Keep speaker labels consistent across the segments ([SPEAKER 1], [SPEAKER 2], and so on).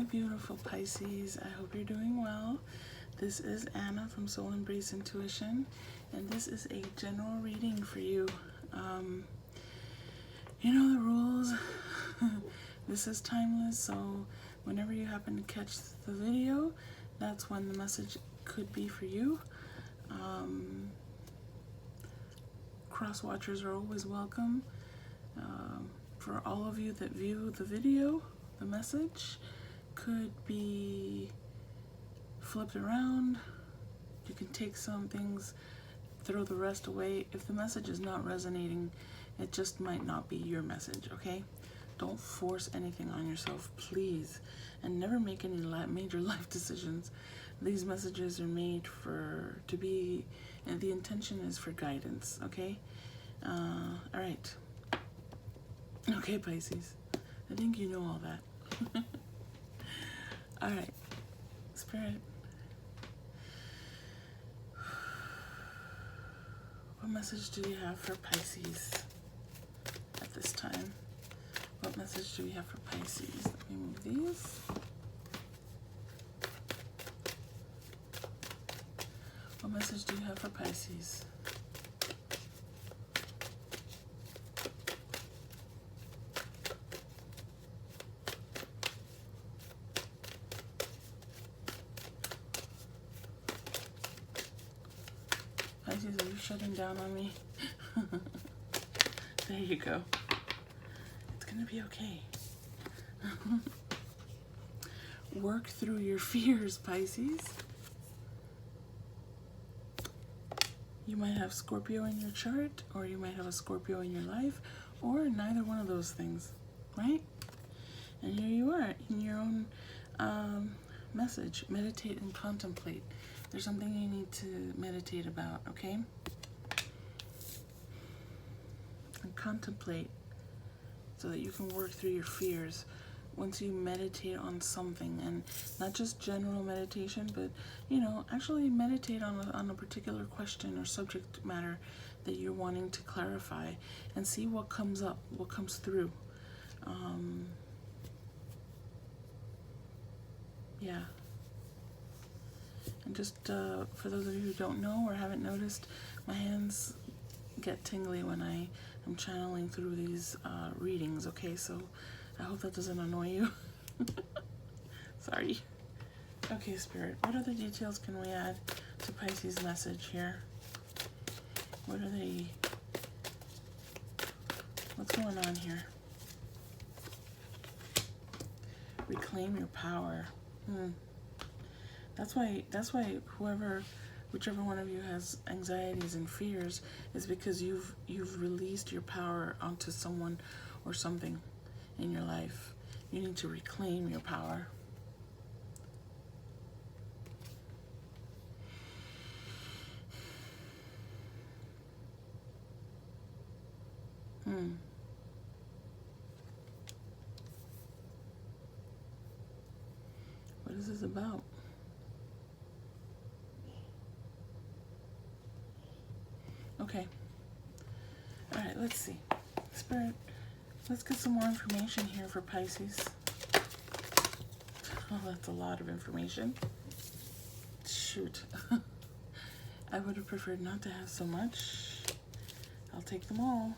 [SPEAKER 1] beautiful Pisces. I hope you're doing well. This is Anna from Soul Embrace Intuition, and this is a general reading for you. You know the rules. This is timeless, so whenever you happen to catch the video, that's when the message could be for you. Cross watchers are always welcome. For all of you that view the video, the message could be flipped around. You can take some things, throw the rest away. If the message is not resonating, it just might not be your message, okay? Don't force anything on yourself, please. And never make any major life decisions. These messages are made to be, and the intention is for guidance, okay? All right. Okay, Pisces. I think you know all that. All right, Spirit. What message do you have for Pisces at this time? What message do we have for Pisces? Let me move these. What message do you have for Pisces? Pisces, are you shutting down on me? There you go. It's gonna be okay. Work through your fears, Pisces. You might have Scorpio in your chart, or you might have a Scorpio in your life, or neither one of those things, right? And here you are in your own message. Meditate and contemplate. There's something you need to meditate about, okay? And contemplate so that you can work through your fears. Once you meditate on something, and not just general meditation, but, you know, actually meditate on a particular question or subject matter that you're wanting to clarify, and see what comes up, what comes through. Yeah. And just for those of you who don't know or haven't noticed, my hands get tingly when I am channeling through these readings, okay? So I hope that doesn't annoy you. Sorry. Okay, Spirit, what other details can we add to Pisces' message here? What are they? What's going on here? Reclaim your power. That's why whichever one of you has anxieties and fears is because you've released your power onto someone or something in your life. You need to reclaim your power. What is this about? Okay. All right, let's see. Spirit, let's get some more information here for Pisces. Oh, that's a lot of information. Shoot. I would have preferred not to have so much. I'll take them all.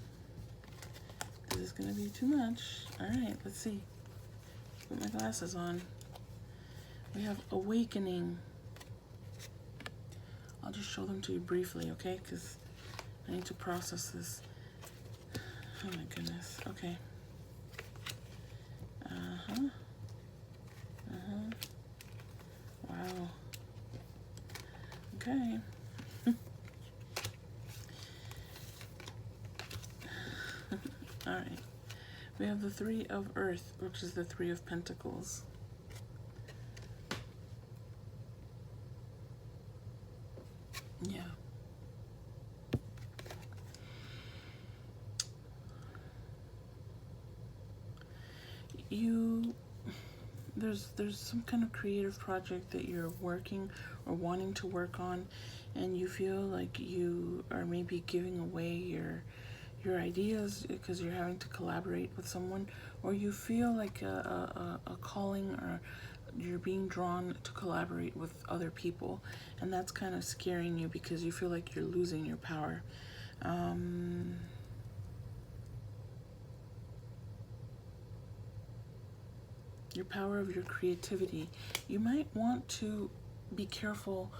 [SPEAKER 1] This is going to be too much. All right, let's see. Put my glasses on. We have awakening. I'll just show them to you briefly, okay? Because I need to process this. Oh my goodness. Okay. Wow. Okay. All right. We have the Three of Earth, which is the Three of Pentacles. Yeah. There's some kind of creative project that you're working or wanting to work on, and you feel like you are maybe giving away your ideas because you're having to collaborate with someone, or you feel like a calling or you're being drawn to collaborate with other people, and that's kind of scaring you because you feel like you're losing your power. Your power of your creativity. You might want to be careful.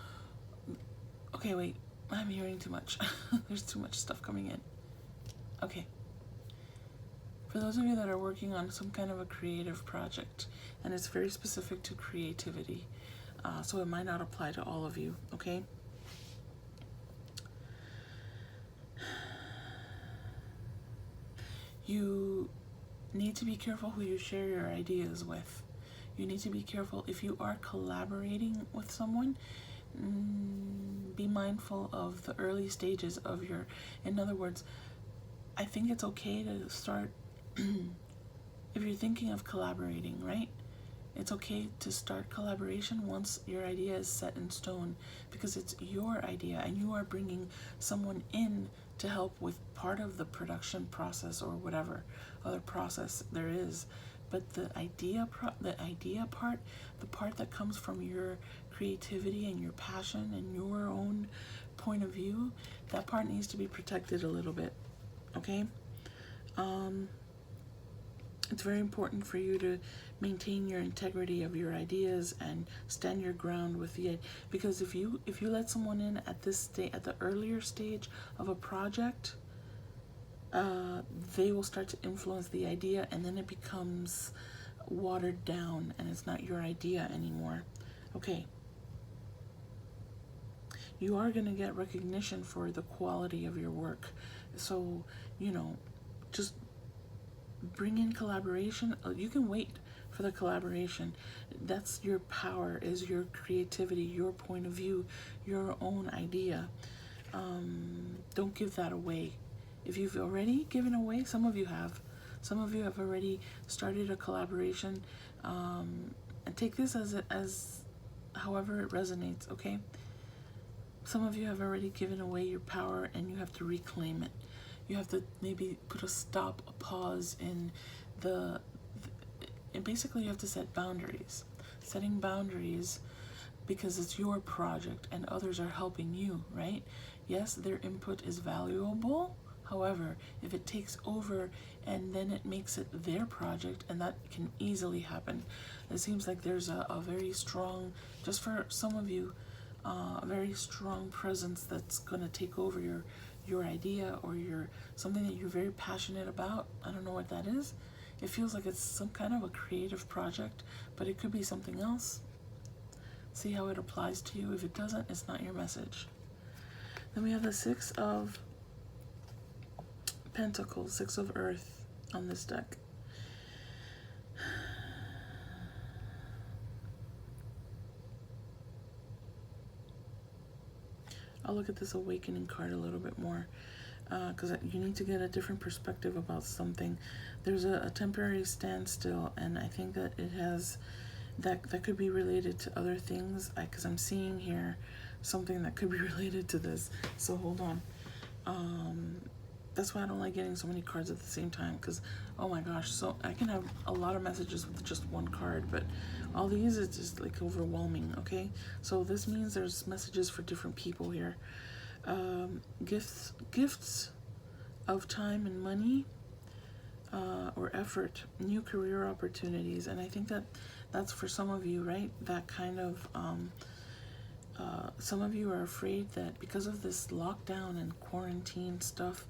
[SPEAKER 1] Okay, wait, I'm hearing too much. There's too much stuff coming in. Okay. For those of you that are working on some kind of a creative project, and it's very specific to creativity, so it might not apply to all of you, okay? You need to be careful who you share your ideas with. You need to be careful if you are collaborating with someone. Be mindful of the early stages of your, in other words, I think it's okay to start, if you're thinking of collaborating, right? It's okay to start collaboration once your idea is set in stone, because it's your idea and you are bringing someone in to help with part of the production process or whatever other process there is. But the idea part, the part that comes from your creativity and your passion and your own point of view, that part needs to be protected a little bit, okay? It's very important for you to maintain your integrity of your ideas and stand your ground with the, because if you let someone in at this stage, at the earlier stage of a project, they will start to influence the idea, and then it becomes watered down and it's not your idea anymore. Okay. You are going to get recognition for the quality of your work. So, you know, just bring in collaboration. You can wait for the collaboration. That's your power, is your creativity, your point of view, your own idea. Don't give that away. If you've already given away, some of you have already started a collaboration, and take this as however it resonates, okay? Some of you have already given away your power and you have to reclaim it. You have to maybe put a stop, a pause in and basically you have to set boundaries. Setting boundaries because it's your project and others are helping you, right? Yes, their input is valuable. However, if it takes over and then it makes it their project, and that can easily happen. It seems like there's a very strong, just for some of you, a very strong presence that's going to take over your idea or something that you're very passionate about. I don't know what that is. It feels like it's some kind of a creative project, but it could be something else. See how it applies to you. If it doesn't, it's not your message. Then we have the Six of Pentacles, Six of Earth on this deck. I'll look at this awakening card a little bit more, because you need to get a different perspective about something. There's a temporary standstill, and I think that it has, that could be related to other things, because I'm seeing here something that could be related to this. So hold on. That's why I don't like getting so many cards at the same time, because oh my gosh, so I can have a lot of messages with just one card, but all these is just like overwhelming. Okay, so this means there's messages for different people here. Gifts of time and money, or effort, new career opportunities, and I think that that's for some of you, right? That kind of some of you are afraid that because of this lockdown and quarantine stuff,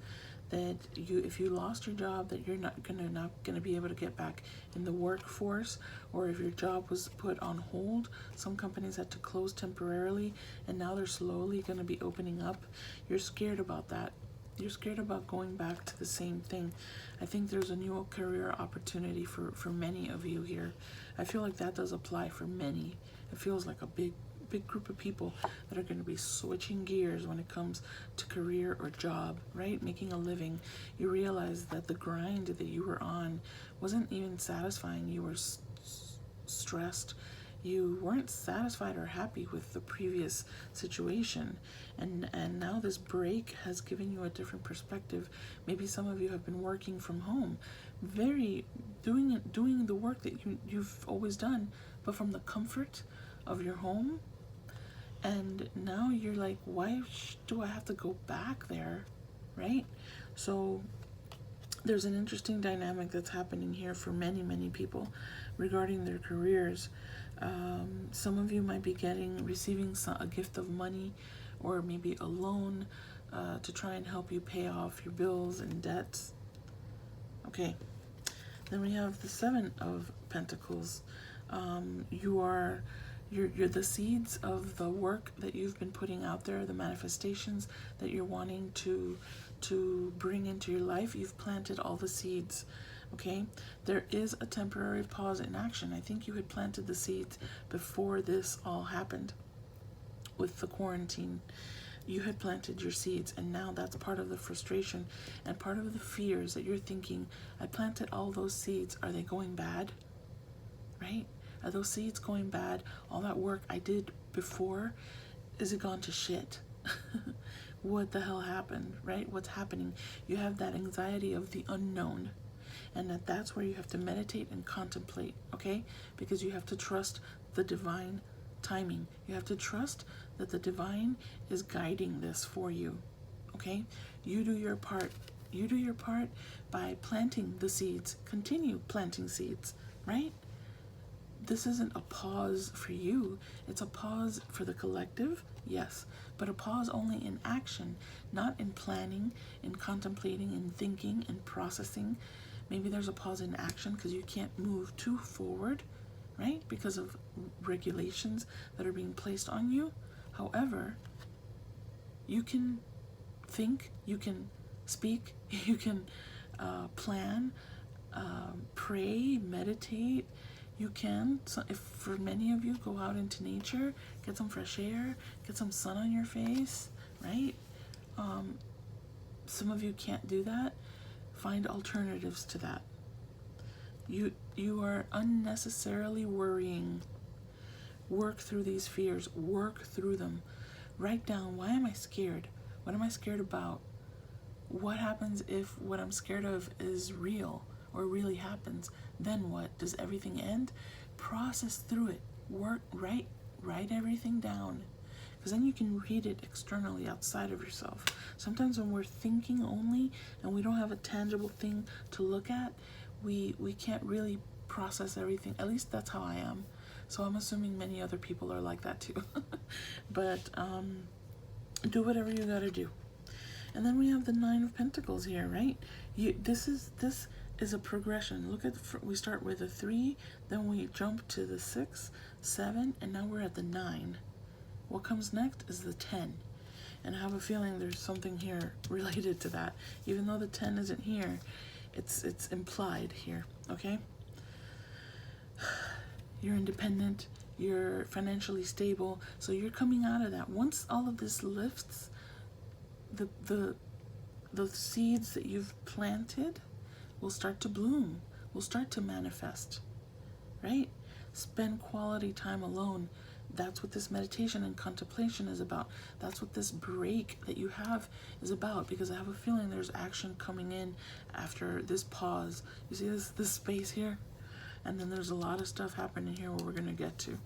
[SPEAKER 1] that if you lost your job, that you're not gonna be able to get back in the workforce, or if your job was put on hold. Some companies had to close temporarily, and now they're slowly gonna be opening up. You're scared about that. You're scared about going back to the same thing. I think there's a new career opportunity for many of you here. I feel like that does apply for many. It feels like a big group of people that are going to be switching gears when it comes to career or job, right? Making a living. You realize that the grind that you were on wasn't even satisfying. You were stressed. You weren't satisfied or happy with the previous situation, and now this break has given you a different perspective. Maybe some of you have been working from home. very doing the work that you've always done, but from the comfort of your home. And now you're like, why do I have to go back there, right? So there's an interesting dynamic that's happening here for many people regarding their careers. Some of you might be receiving a gift of money, or maybe a loan to try and help you pay off your bills and debts. Okay, then we have the Seven of Pentacles. You're the seeds of the work that you've been putting out there, the manifestations that you're wanting to bring into your life. You've planted all the seeds. Okay, there is a temporary pause in action. I think you had planted the seeds before this all happened with the quarantine. You had planted your seeds, and now that's part of the frustration and part of the fears that you're thinking, I planted all those seeds. Are they going bad? Right? Are those seeds going bad? All that work I did before, is it gone to shit? What the hell happened, right? What's happening? You have that anxiety of the unknown, and that's where you have to meditate and contemplate, okay? Because you have to trust the divine timing. You have to trust that the divine is guiding this for you, okay? You do your part. You do your part by planting the seeds. Continue planting seeds, right? This isn't a pause for you. It's a pause for the collective, yes, but a pause only in action, not in planning, in contemplating, in thinking, in processing. Maybe there's a pause in action because you can't move too forward, right? Because of regulations that are being placed on you. However, you can think, you can speak, you can plan, pray, meditate. You can, so if for many of you, go out into nature, get some fresh air, get some sun on your face, right? Some of you can't do that. Find alternatives to that. You are unnecessarily worrying. Work through these fears. Work through them. Write down, why am I scared? What am I scared about? What happens if what I'm scared of is real or really happens? Then what? Does everything end? Process through it. Work, write everything down. Because then you can read it externally outside of yourself. Sometimes when we're thinking only and we don't have a tangible thing to look at, we can't really process everything. At least that's how I am. So I'm assuming many other people are like that too. But do whatever you gotta do. And then we have the Nine of Pentacles here, right? This is a progression. Look at we start with a 3, then we jump to the 6, 7, and now we're at the 9. What comes next is the 10. And I have a feeling there's something here related to that. Even though the 10 isn't here, it's implied here, okay? You're independent, you're financially stable, so you're coming out of that. Once all of this lifts, the seeds that you've planted will start to bloom, will start to manifest, right? Spend quality time alone. That's what this meditation and contemplation is about. That's what this break that you have is about, because I have a feeling there's action coming in after this pause. You see this space here? And then there's a lot of stuff happening here where we're going to get to.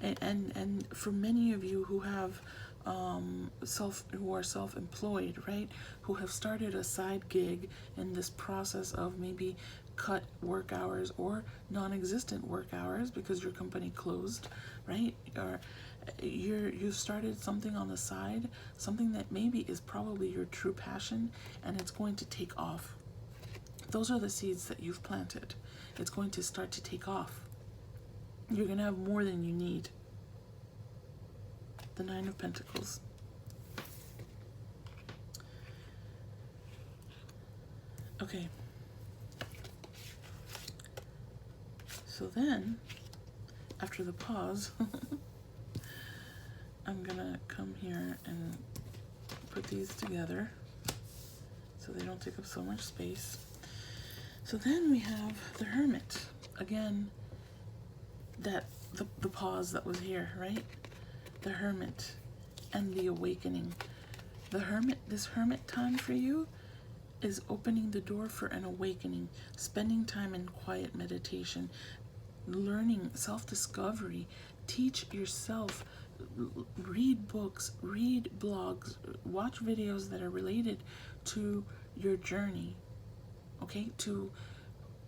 [SPEAKER 1] And for many of you who have who are self-employed, right, who have started a side gig in this process of maybe cut work hours or non-existent work hours because your company closed, right? Or you've started something on the side, something that maybe is probably your true passion, and it's going to take off. Those are the seeds that you've planted. It's going to start to take off. You're going to have more than you need. The Nine of Pentacles. Okay. So then, after the pause, I'm gonna come here and put these together so they don't take up so much space. So then we have the Hermit. Again, that the pause that was here, right? The Hermit and the awakening. The Hermit, this Hermit time for you, is opening the door for an awakening, spending time in quiet meditation, learning, self-discovery. Teach yourself, read books, read blogs, watch videos that are related to your journey, okay? To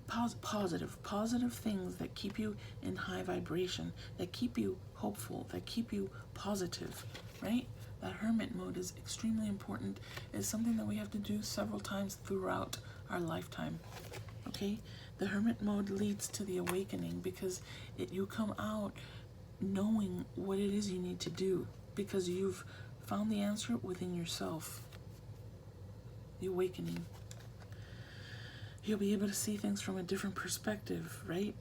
[SPEAKER 1] positive things that keep you in high vibration, that keep you hopeful, that keep you positive, right? That hermit mode is extremely important. It's something that we have to do several times throughout our lifetime, okay? The hermit mode leads to the awakening because you come out knowing what it is you need to do because you've found the answer within yourself. The awakening. You'll be able to see things from a different perspective, right?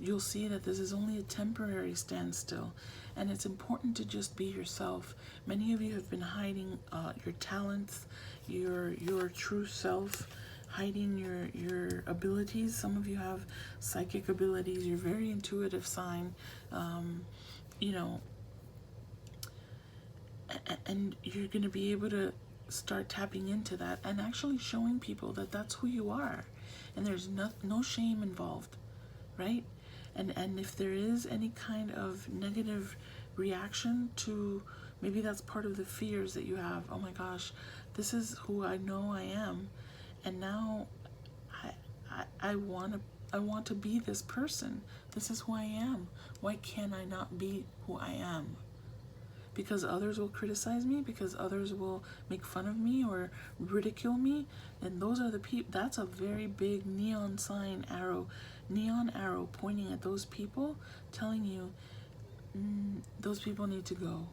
[SPEAKER 1] You'll see that this is only a temporary standstill, and it's important to just be yourself. Many of you have been hiding your talents, your true self, hiding your abilities. Some of you have psychic abilities. You're very intuitive sign, you know, and you're going to be able to start tapping into that and actually showing people that that's who you are. And there's no shame involved, right? And if there is any kind of negative reaction to, maybe that's part of the fears that you have. Oh my gosh, this is who I know I am, and now I want to be this person. This is who I am. Why can't I not be who I am? Because others will criticize me, because others will make fun of me or ridicule me, and those are the people. That's a very big neon arrow pointing at those people, telling you those people need to go.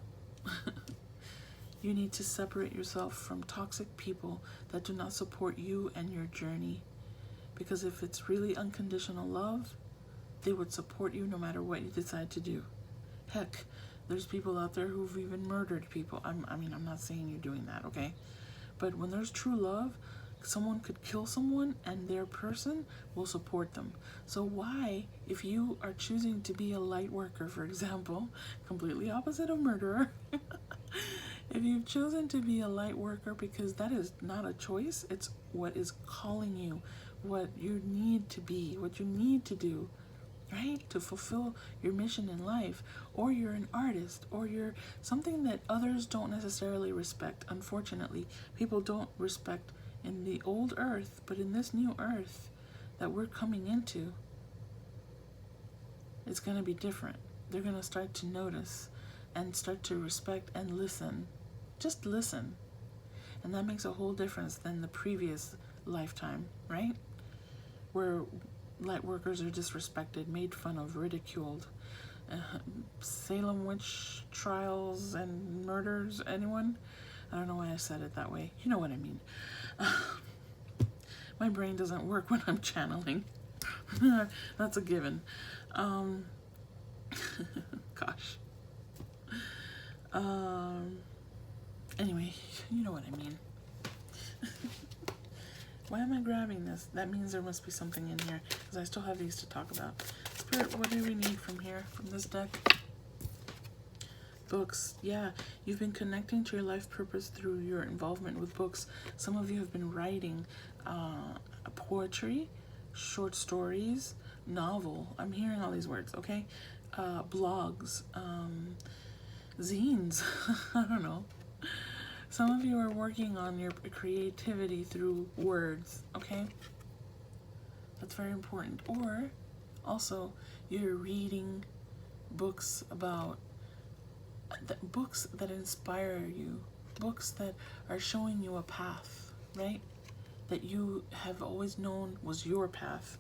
[SPEAKER 1] You need to separate yourself from toxic people that do not support you and your journey, because if it's really unconditional love, they would support you no matter what you decide to do. Heck, there's people out there who've even murdered people. I mean, I'm not saying you're doing that, okay? But when there's true love, someone could kill someone and their person will support them. So why, if you are choosing to be a light worker, for example, completely opposite of murderer, if you've chosen to be a light worker because that is not a choice, it's what is calling you, what you need to be, what you need to do, right, to fulfill your mission in life, or you're an artist, or you're something that others don't necessarily respect. Unfortunately, people don't respect in the old earth, but in this new earth that we're coming into, it's going to be different. They're going to start to notice and start to respect and listen. Just listen. And that makes a whole difference than the previous lifetime, right? Where light workers are disrespected, made fun of, ridiculed. Salem witch trials and murders, anyone? I don't know why I said it that way. You know what I mean. My brain doesn't work when I'm channeling. That's a given. Gosh. Anyway, you know what I mean. Why am I grabbing this? That means there must be something in here, because I still have these to talk about. Spirit, what do we need from here, from this deck? Books. Yeah, you've been connecting to your life purpose through your involvement with books. Some of you have been writing poetry, short stories, novel. I'm hearing all these words, okay? Blogs, zines. I don't know. Some of you are working on your creativity through words, okay? That's very important. Or also you're reading books about books that inspire you, books that are showing you a path, right? That you have always known was your path.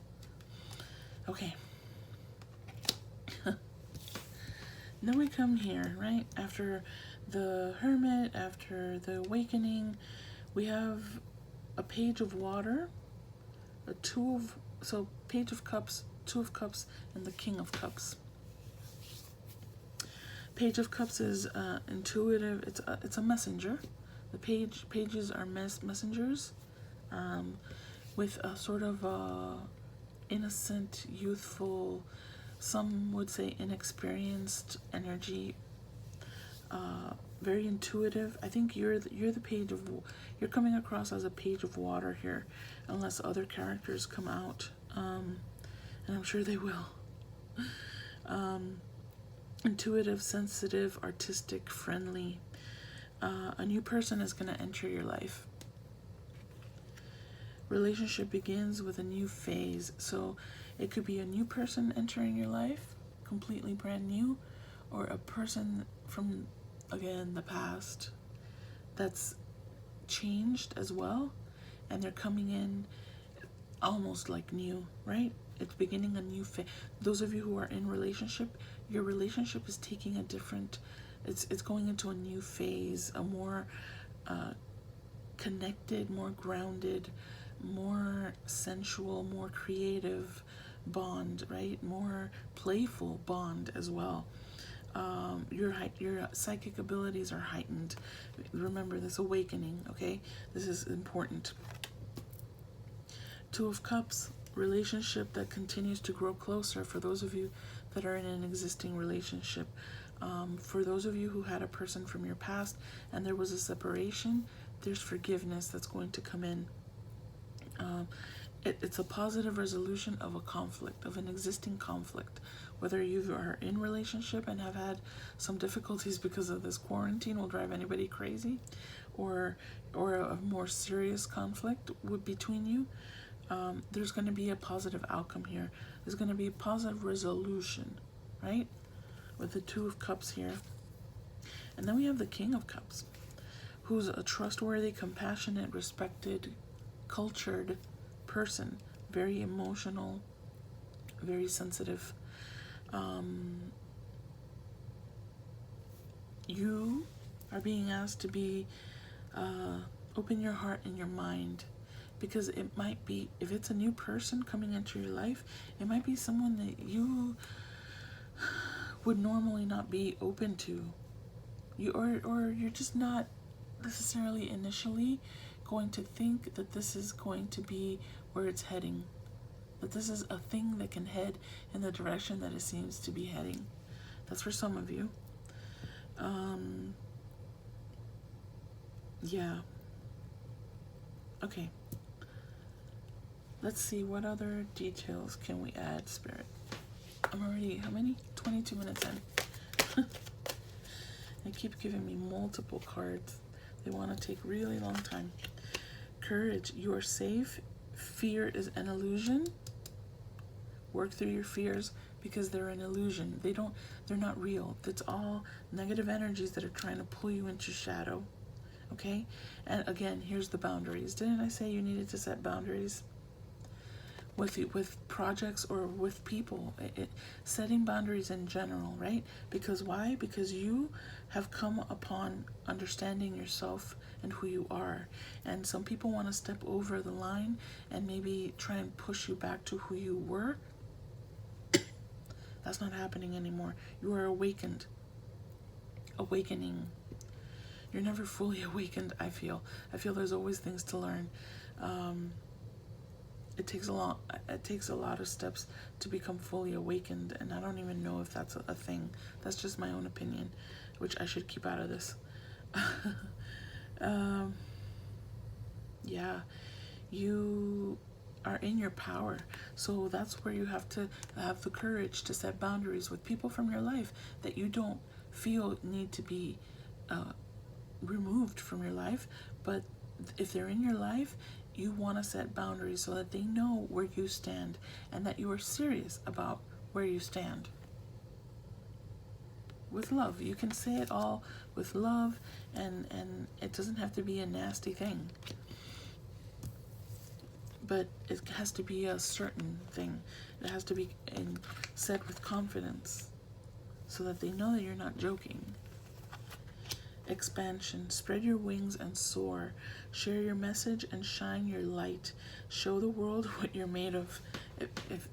[SPEAKER 1] Okay. Then we come here, right? After the Hermit, after the Awakening, we have a Page of Water, Page of Cups, Two of Cups, and the King of Cups. Page of Cups is intuitive. It's a messenger. The pages are messengers, with a sort of innocent, youthful, some would say inexperienced energy, very intuitive. I think you're the page of, you're coming across as a page of water here, unless other characters come out, and I'm sure they will. Intuitive, sensitive, artistic, friendly. A new person is going to enter your life. Relationship begins with a new phase. So it could be a new person entering your life, completely brand new, or a person from, again, the past that's changed as well, and they're coming in almost like new, right? It's beginning a new phase. Those of you who are in relationship, your relationship is taking a different, it's going into a new phase, a more connected, more grounded, more sensual, more creative bond, right? More playful bond as well. Your psychic abilities are heightened. Remember this awakening, okay? This is important. Two of Cups, relationship that continues to grow closer for those of you that are in an existing relationship. For those of you who had a person from your past and there was a separation, there's forgiveness that's going to come in. It's a positive resolution of a conflict, of an existing conflict. Whether you are in relationship and have had some difficulties because of this quarantine will drive anybody crazy, or a more serious conflict between you, there's going to be a positive outcome here. There's going to be a positive resolution, right? With the Two of Cups here. And then we have the King of Cups, who's a trustworthy, compassionate, respected, cultured person, very emotional, very sensitive. You are being asked to be open your heart and your mind, because it might be, if it's a new person coming into your life, it might be someone that you would normally not be open to, or you're just not necessarily initially going to think that this is going to be where it's heading, that this is a thing that can head in the direction that it seems to be heading. That's for some of you. Yeah. Okay. Let's see, what other details can we add, Spirit? I'm already, how many? 22 minutes in. They keep giving me multiple cards. They want to take really long time. Courage, you are safe. Fear is an illusion. Work through your fears because they're an illusion. They're not real. It's all negative energies that are trying to pull you into shadow. Okay? And again, here's the boundaries. Didn't I say you needed to set boundaries? With projects or with people, setting boundaries in general, right? Because why? Because you have come upon understanding yourself and who you are, and some people want to step over the line and maybe try and push you back to who you were. That's not happening anymore. You are awakened. Awakening. You're never fully awakened, I feel there's always things to learn. It takes a lot of steps to become fully awakened, and I don't even know if that's a thing. That's just my own opinion, which I should keep out of this. Yeah, you are in your power, so that's where you have to have the courage to set boundaries with people from your life that you don't feel need to be removed from your life, but if they're in your life, you want to set boundaries so that they know where you stand and that you are serious about where you stand. With love. You can say it all with love, and it doesn't have to be a nasty thing. But it has to be a certain thing. It has to be said with confidence so that they know that you're not joking. Expansion. Spread your wings and soar. Share your message and shine your light. Show the world what you're made of.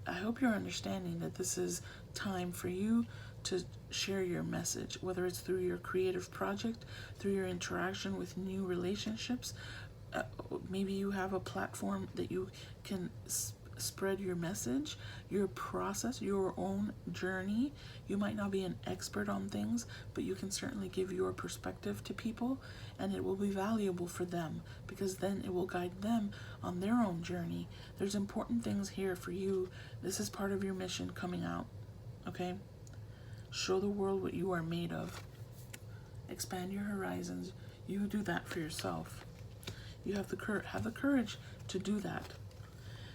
[SPEAKER 1] I hope you're understanding that this is time for you to share your message, whether it's through your creative project, through your interaction with new relationships. Maybe you have a platform that you can spread your message, your process, your own journey. You might not be an expert on things, but you can certainly give your perspective to people, and it will be valuable for them, because then it will guide them on their own journey. There's important things here for you. This is part of your mission coming out, okay? Show the world what you are made of. Expand your horizons. You do that for yourself. You have the courage to do that.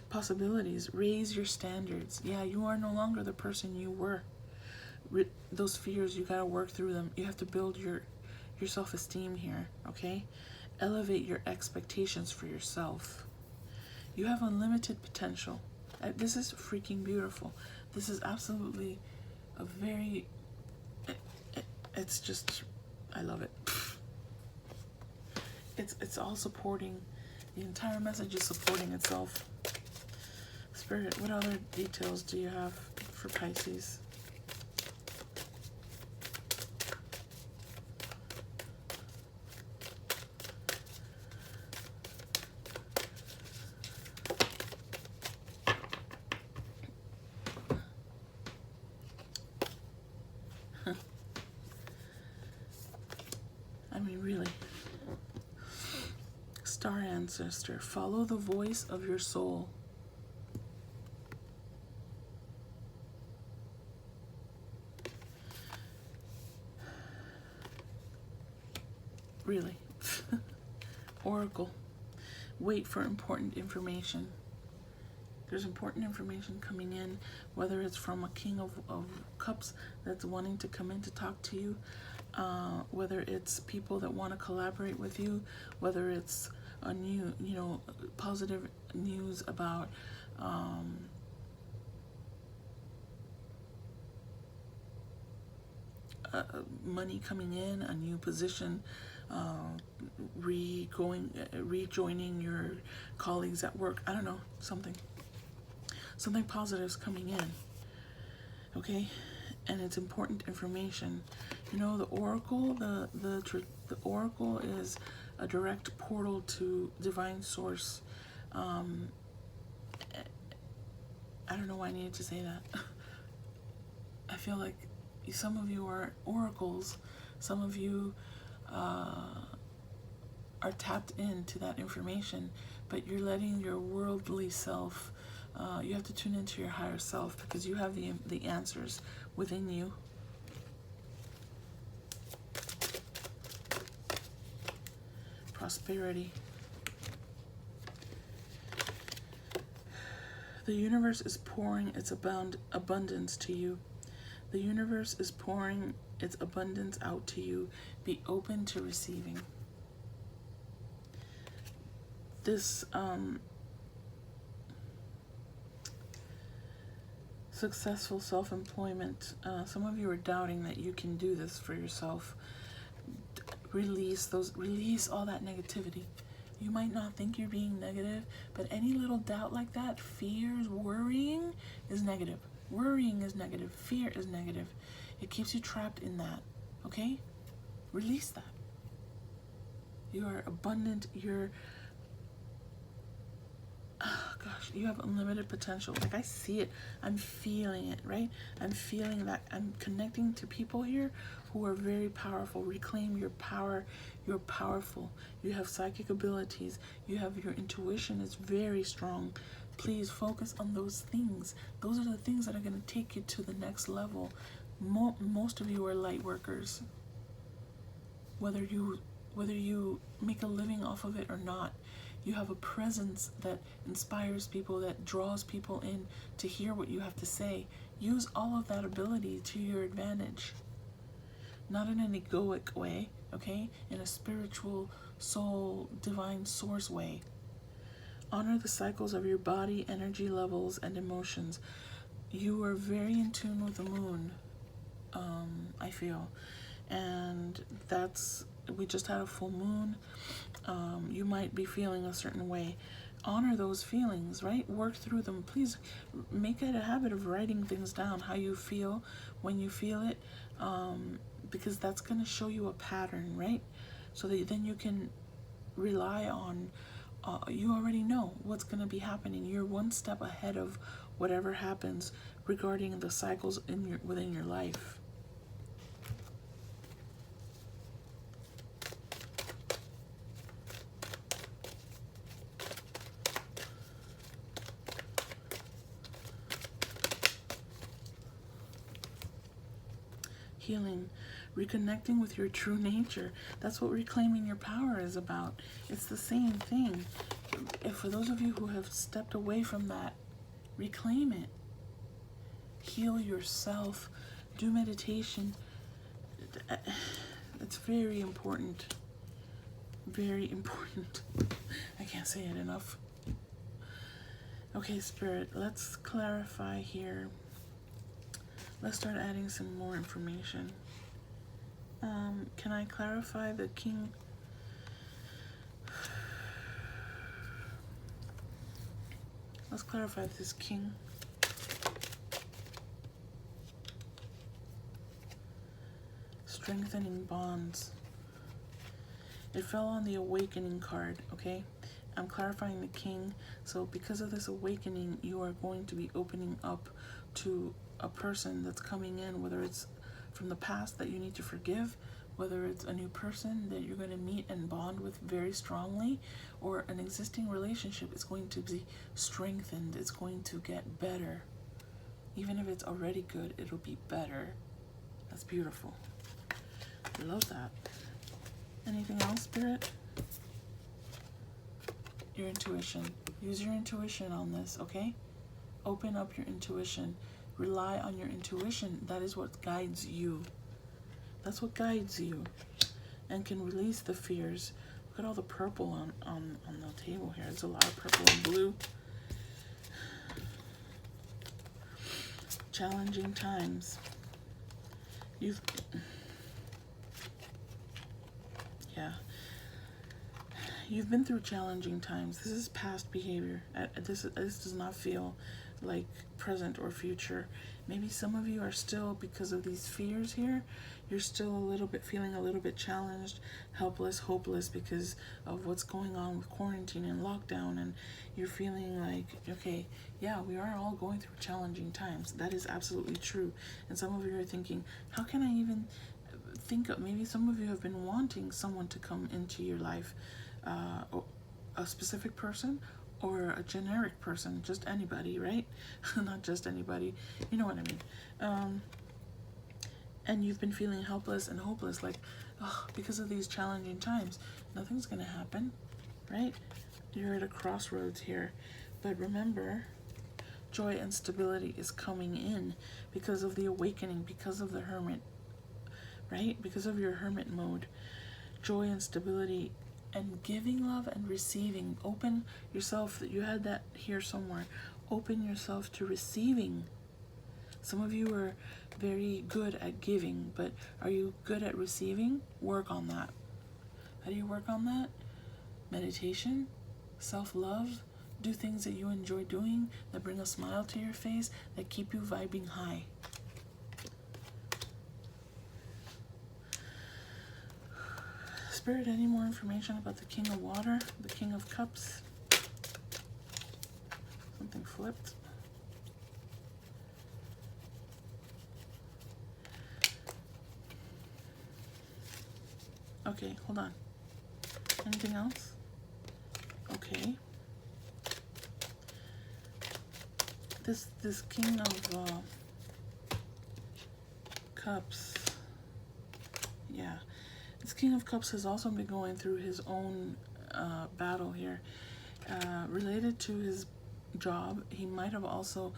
[SPEAKER 1] Possibilities. Raise your standards. Yeah, you are no longer the person you were. Those fears, you gotta work through them. You have to build your self-esteem here, okay? Elevate your expectations for yourself. You have unlimited potential. This is freaking beautiful. This is absolutely a very... It's just... I love it. It's all supporting. The entire message is supporting itself. Spirit, what other details do you have for Pisces? I mean, really. Star Ancestor, follow the voice of your soul. Really. Oracle, wait for important information. There's important information coming in, whether it's from a King of Cups that's wanting to come in to talk to you, whether it's people that want to collaborate with you, whether it's a new, positive news about money coming in, a new position, rejoining your colleagues at work. I don't know, something positive's coming in, okay? And it's important information. The oracle, the oracle is a direct portal to divine source. I don't know why I needed to say that. I feel like some of you are oracles. Some of you are tapped into that information, but you're letting your worldly self, you have to tune into your higher self, because you have the answers within you. Prosperity. The universe is pouring its abundance to you. The universe is pouring its abundance out to you. Be open to receiving. This successful self-employment, some of you are doubting that you can do this for yourself. Release all that negativity. You might not think you're being negative, but any little doubt like that, fears, worrying is negative. Worrying is negative. Fear is negative. It keeps you trapped in that, okay? Release that. You are abundant. You have unlimited potential. Like, I see it. I'm feeling it, right? I'm feeling that. I'm connecting to people here who are very powerful. Reclaim your power. You're powerful. You have psychic abilities. You have your intuition is very strong. Please focus on those things. Those are the things that are going to take you to the next level. Most of you are light workers. Whether you make a living off of it or not, you have a presence that inspires people, that draws people in to hear what you have to say. Use all of that ability to your advantage. Not in an egoic way, okay? In a spiritual, soul, divine source way. Honor the cycles of your body, energy levels, and emotions. You are very in tune with the moon, I feel. And we just had a full moon. You might be feeling a certain way. Honor those feelings, right? Work through them. Please make it a habit of writing things down, how you feel when you feel it, because that's going to show you a pattern, right? So that then you can rely on you already know what's going to be happening. You're one step ahead of whatever happens regarding the cycles within your life. Healing, reconnecting with your true nature. That's what reclaiming your power is about. It's the same thing. If for those of you who have stepped away from that, reclaim it. Heal yourself. Do meditation. It's very important. Very important. I can't say it enough. Okay, Spirit, let's clarify here. Let's start adding some more information. Can I clarify the king? Let's clarify this king. Strengthening bonds. It fell on the awakening card, okay? I'm clarifying the king. So because of this awakening, you are going to be opening up to a person that's coming in, whether it's from the past that you need to forgive, whether it's a new person that you're going to meet and bond with very strongly, or an existing relationship is going to be strengthened. It's going to get better. Even if it's already good, it'll be better. That's beautiful. I love that. Anything else, Spirit? Your intuition. Use your intuition on this, okay? Open up your intuition. Rely on your intuition. That is what guides you. That's what guides you and can release the fears. Look at all the purple on the table here. There's a lot of purple and blue. Challenging times. You've been through challenging times. This is past behavior. This does not feel like present or future. Maybe some of you are still, because of these fears here, you're still feeling a little bit challenged, helpless, hopeless because of what's going on with quarantine and lockdown, and you're feeling like, okay, yeah, we are all going through challenging times. That is absolutely true. And some of you are thinking, how can I even think of, maybe some of you have been wanting someone to come into your life, a specific person or a generic person, just anybody, right? Not just anybody, you know what I mean. And you've been feeling helpless and hopeless, like, oh, because of these challenging times, nothing's gonna happen, right? You're at a crossroads here. But remember, joy and stability is coming in because of the awakening, because of the hermit, right? Because of your hermit mode. Joy and stability and giving love and receiving. Open yourself. You had that here somewhere. Open yourself to receiving. Some of you are very good at giving, but are you good at receiving? Work on that. How do you work on that? Meditation, self-love, do things that you enjoy doing, that bring a smile to your face, that keep you vibing high. Spirit, any more information about the King of Water, the King of Cups? Something flipped. Okay, hold on. Anything else? Okay. This King of Cups. Yeah. This King of Cups has also been going through his own battle here. Related to his job, he might have also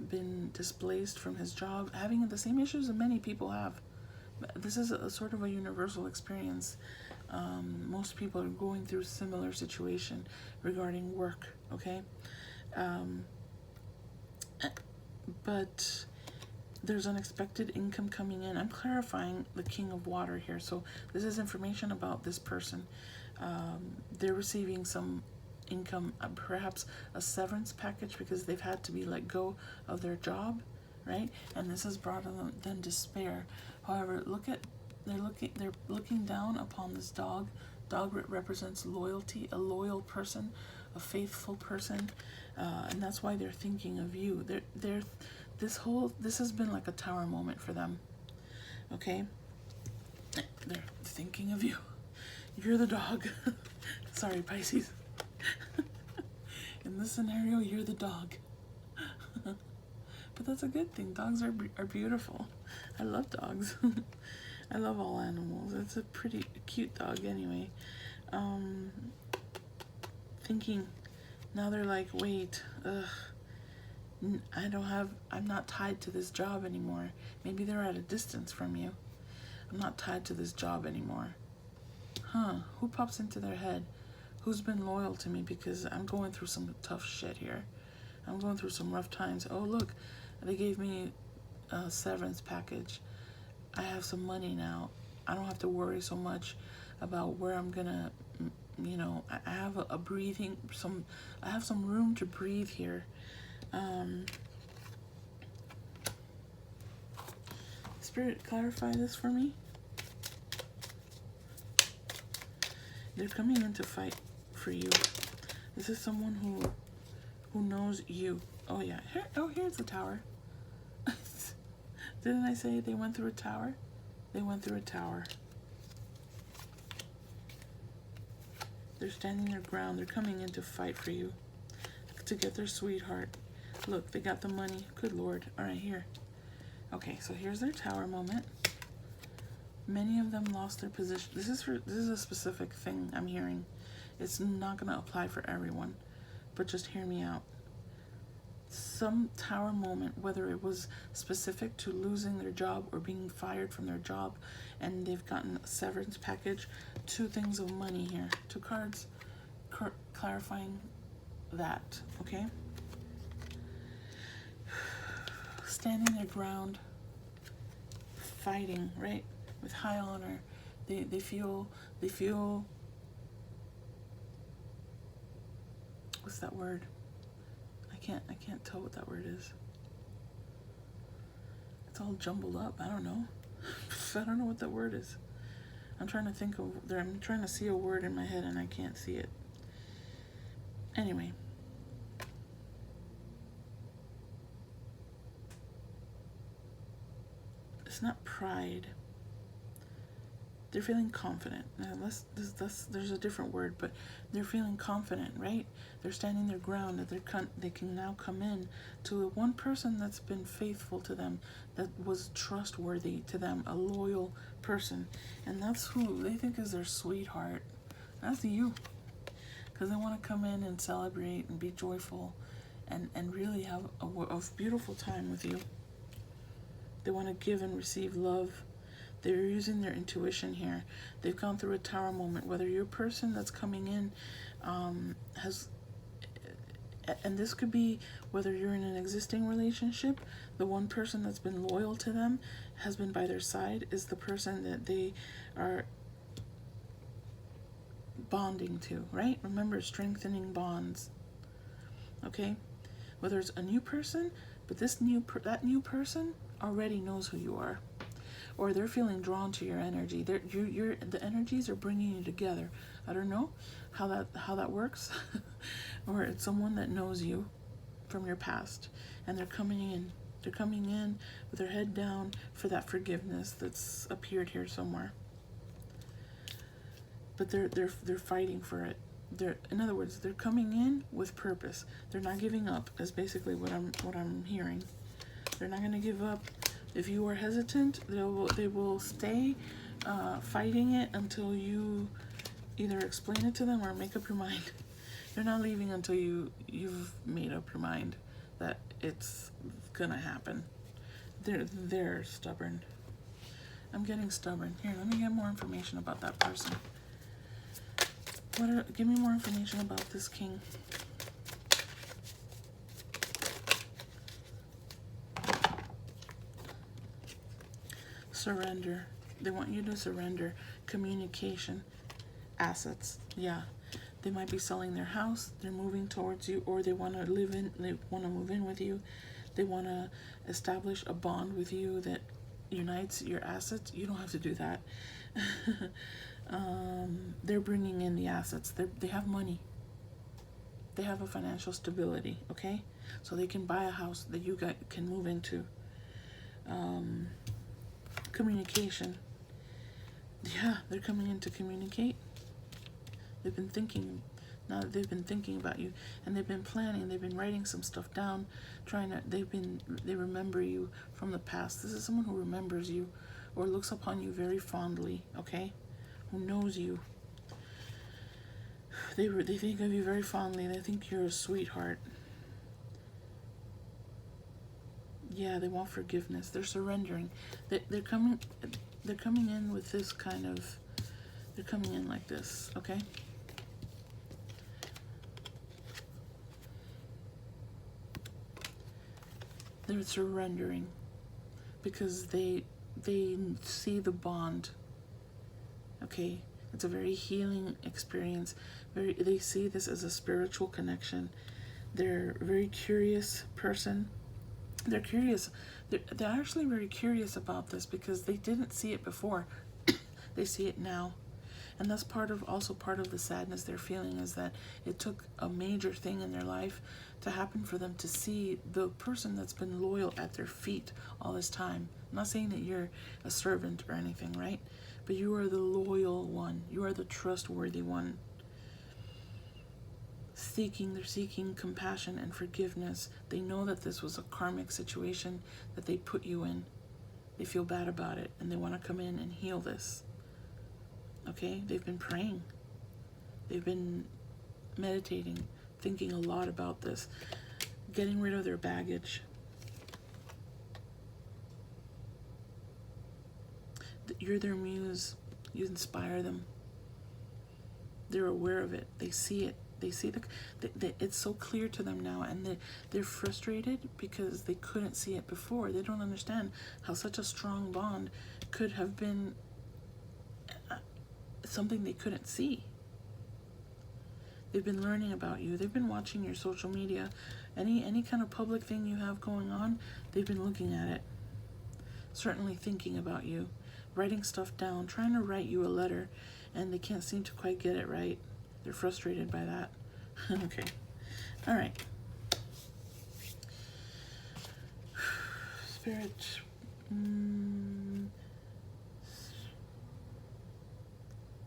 [SPEAKER 1] been displaced from his job, having the same issues that many people have. This is a sort of a universal experience. Most people are going through similar situation regarding work, okay? But there's unexpected income coming in. I'm clarifying the King of Water here. So this is information about this person. They're receiving some income, perhaps a severance package because they've had to be let go of their job, right? And this has brought them despair. However, they're looking down upon this dog Dog represents loyalty, a loyal person, a faithful person, and that's why they're thinking of you. This has been like a tower moment for them. Okay, they're thinking of you. You're the dog. Sorry, Pisces. In this scenario, you're the dog. But that's a good thing. Dogs are beautiful. I love dogs. I love all animals. It's a pretty cute dog anyway. Thinking, now they're like, wait, I'm not tied to this job anymore. Maybe they're at a distance from you. I'm not tied to this job anymore. Who pops into their head? Who's been loyal to me? Because I'm going through some tough shit here. I'm going through some rough times. Oh, look, they gave me a severance package. I have some money now. I don't have to worry so much about where I'm gonna, I have a breathing, I have some room to breathe here. Spirit, clarify this for me. They're coming in to fight for you. This is someone who knows you. Oh yeah, here's the tower. Didn't I say they went through a tower? They went through a tower. They're standing their ground. They're coming in to fight for you, to get their sweetheart. Look, they got the money. Good Lord. All right, here. Okay, so here's their tower moment. Many of them lost their position. This is a specific thing I'm hearing. It's not going to apply for everyone, but just hear me out. Some tower moment, whether it was specific to losing their job or being fired from their job, and they've gotten a severance package, 2 things of money here, 2 cards clarifying that, okay? Standing their ground, fighting, right? With high honor. They feel, what's that word? I can't tell what that word is. It's all jumbled up. I don't know. I don't know what that word is. I'm trying to see a word in my head and I can't see it. Anyway. It's not pride. They're feeling confident. Now, there's a different word, but they're feeling confident, right? They're standing their ground, that they can now come in to one person that's been faithful to them, that was trustworthy to them, a loyal person. And that's who they think is their sweetheart. That's you. Because they want to come in and celebrate and be joyful and really have a beautiful time with you. They want to give and receive love. They're using their intuition here. They've gone through a tower moment. Whether your person that's coming in has, and this could be whether you're in an existing relationship, the one person that's been loyal to them, has been by their side, is the person that they are bonding to, right? Remember, strengthening bonds, okay? Whether it's a new person, but that new person already knows who you are. Or they're feeling drawn to your energy. The energies are bringing you together. I don't know how that works. Or it's someone that knows you from your past, and they're coming in. They're coming in with their head down for that forgiveness that's appeared here somewhere. But they're fighting for it. In other words, they're coming in with purpose. They're not giving up. Is basically what I'm hearing. They're not going to give up. If you are hesitant, they will stay fighting it until you either explain it to them or make up your mind. They're not leaving until you've made up your mind that it's gonna happen. They're stubborn. I'm getting stubborn. Here, let me get more information about that person. Give me more information about this king. Surrender. They want you to surrender. Communication. Assets. Yeah. They might be selling their house. They're moving towards you, or they want to move in with you. They want to establish a bond with you that unites your assets. You don't have to do that. They're bringing in the assets. They have money. They have a financial stability, okay? So they can buy a house that you can move into. Communication. Yeah, they're coming in to communicate. They've been thinking, now they've been thinking about you, and they've been planning, they've been writing some stuff down, they remember you from the past. This is someone who remembers you or looks upon you very fondly, okay? Who knows you. They think of you very fondly. They think you're a sweetheart. Yeah, they want forgiveness. They're surrendering. They're coming in with this kind of, they're coming in like this, okay? They're surrendering because they see the bond, okay? It's a very healing experience. They see this as a spiritual connection. They're a very curious person. They're curious. They're actually very curious about this because they didn't see it before. They see it now. And that's also part of the sadness they're feeling, is that it took a major thing in their life to happen for them to see the person that's been loyal at their feet all this time. I'm not saying that you're a servant or anything, right? But you are the loyal one. You are the trustworthy one. They're seeking compassion and forgiveness. They know that this was a karmic situation that they put you in. They feel bad about it, and they want to come in and heal this. Okay? They've been praying. They've been meditating, thinking a lot about this, getting rid of their baggage. You're their muse. You inspire them. They're aware of it. They see it. They see it's so clear to them now, and they're frustrated because they couldn't see it before. They don't understand how such a strong bond could have been something they couldn't see. They've been learning about you. They've been watching your social media. Any kind of public thing you have going on, they've been looking at it. Certainly thinking about you, writing stuff down, trying to write you a letter, and they can't seem to quite get it right. They're frustrated by that. Okay. All right. Spirit.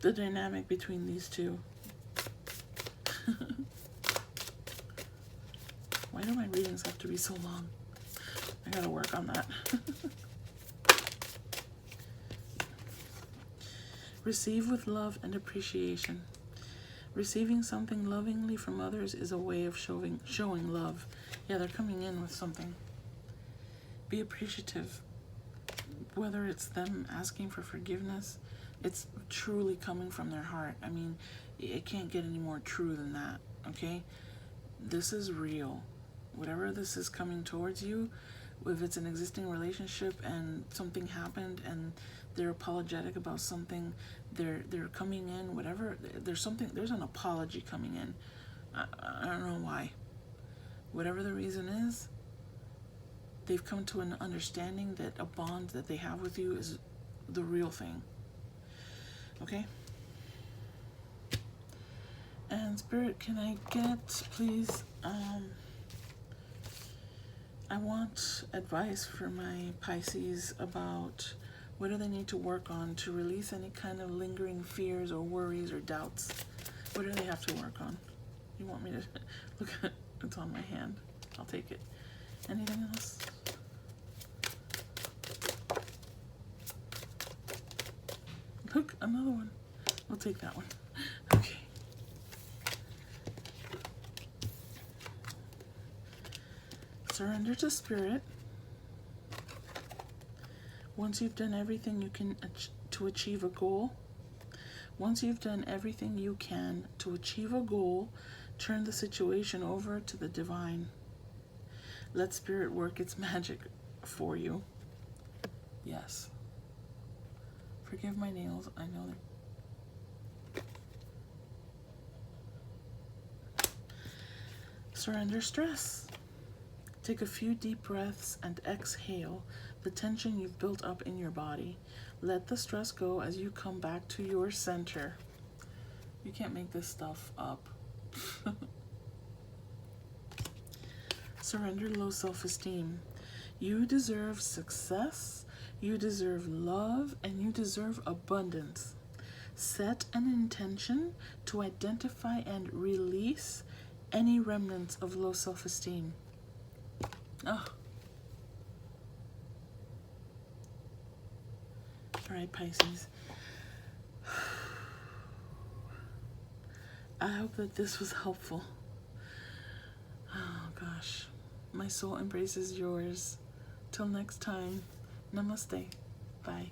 [SPEAKER 1] The dynamic between these two. Why do my readings have to be so long? I gotta work on that. Receive with love and appreciation. Receiving something lovingly from others is a way of showing love. Yeah, they're coming in with something. Be appreciative. Whether it's them asking for forgiveness, it's truly coming from their heart. I mean, it can't get any more true than that, okay? This is real. Whatever this is coming towards you, if it's an existing relationship and something happened and they're apologetic about something, they're coming in, whatever, there's an apology coming in. I don't know why. Whatever the reason is, they've come to an understanding that a bond that they have with you is the real thing. Okay? And Spirit, can I get, please, I want advice for my Pisces about what do they need to work on to release any kind of lingering fears or worries or doubts? What do they have to work on? You want me to look at it? It's on my hand. I'll take it. Anything else? Look, another one. We'll take that one. Okay. Surrender to Spirit. Once you've done everything you can to achieve a goal, once you've done everything you can to achieve a goal, turn the situation over to the divine. Let Spirit work its magic for you. Yes. Forgive my nails. I know they're... Surrender stress. Take a few deep breaths and exhale the tension you've built up in your body. Let the stress go as you come back to your center. You can't make this stuff up. Surrender low self-esteem. You deserve success, you deserve love, and you deserve abundance. Set an intention to identify and release any remnants of low self-esteem. Oh. All right, Pisces. I hope that this was helpful. Oh, gosh. My soul embraces yours. Till next time, namaste. Bye.